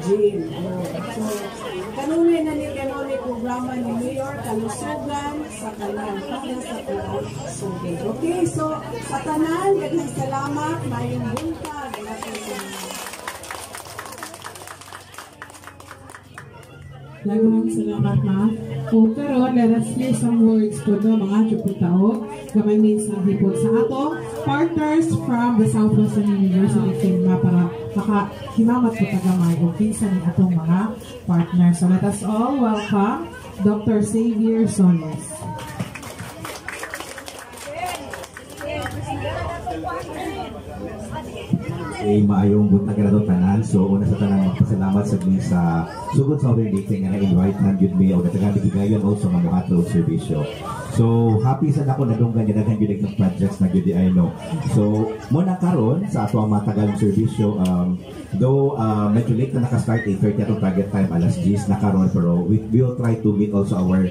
gym. So, kanunay na ni kanunay programa ni Mayor kalusugan sa kanan para sa kalusugan. Okay, so sa tanan, daghang salamat, mayong buntag. Daghang salamat ma. O karon let us hear some words po do mga chuputao gamay minsan hipon sa ato partners from the Southwestern University Kinma para makahimamat po tagamay o kinsa ni atong mga partners. So let us all welcome Dr. Xavier Solis. Maayong buntag na tanan. So una sa tanan magpasalamat sa sugod sa other dating nga na-invite na yun may o natagang bigayon also nga mga atong serbisyo. So happy sa ako na dunggan nga daghan gyud ng projects na gyud I know. So muna karon sa ato ang matagal serbisyo though medyo late na naka-start 8:30 atong target time alas 10 na karon pero we will try to meet also our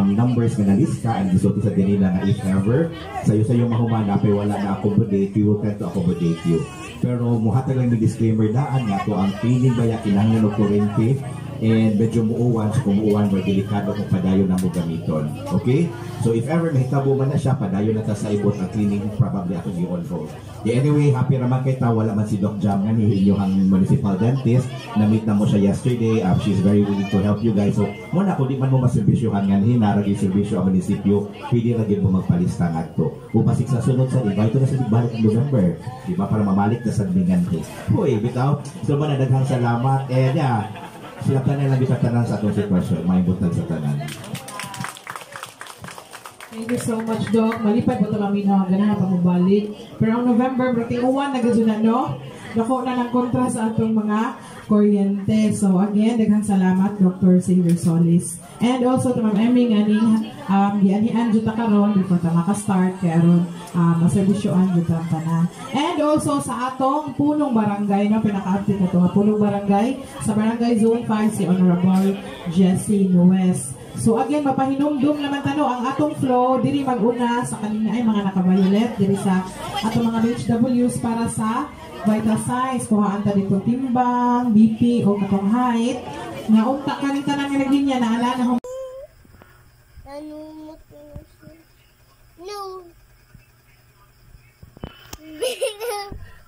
numbers nga nalista and gisulti sa dinila nga if ever sayo mahumana pay wala na accommodate we will try to accommodate you. Pero muhatag lang yung disclaimer daan nga to ang cleaning baya kinahanglan og kurente and medyo muuwan so kung muuwan mo delikado kung padayon na mo gamiton. Okay? So if ever mahitabo man na siya padayon na ta sa ibot ang cleaning probably ako gi-on hold. Yeah, anyway, happy naman kita wala man si Doc Jam nga ni inyong municipal dentist na meet na mo siya yesterday. She's very willing to help you guys. So muna kung di man mo maservisyohan nga ni naragi serbisyo ang munisipyo pwede ra gyud mo magpalista ngadto. Upasik sa sunod sa invite na sa balik ng November. Di ba para mamalik na sa Bingante. Hoy, bitaw. So man daghang salamat and yeah, sila tanan lang bisa tanan sa atong sitwasyon, maibutag sa tanan. Thank you so much, Doc. Malipay po ito kami na ganahan pa mabalik. Pero ang November, brating uwan, nagasunan, no? Dako na ng kontra sa atong mga kuryente. So, again, daghang salamat, Dr. Xavier Solis. And also, to Ma'am Emmy, aning gianihan dyan ta karon before ta maka-start, kaya ron, maservisyoan dyan ta tanan. And also, sa atong punong barangay, no? Pinaka-update na ito, punong barangay, sa barangay Zone 5, si Honorable Jessie Nuez. So again, mapahinumdum naman tano ang atong flow diri mag-una sa kanina ay mga naka-violet diri sa atong mga HWs para sa vital signs, kuhaan ta dito timbang, BP o katong height. Nga unta kanin tanan nga naglinya na ala na no.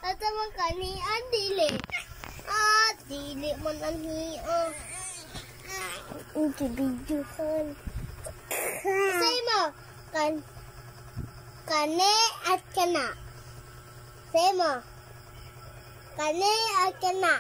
Ata man kani dili. Dili man ang hiyo. Individual. Say mo, kane at kana. Say mo, kane at kana.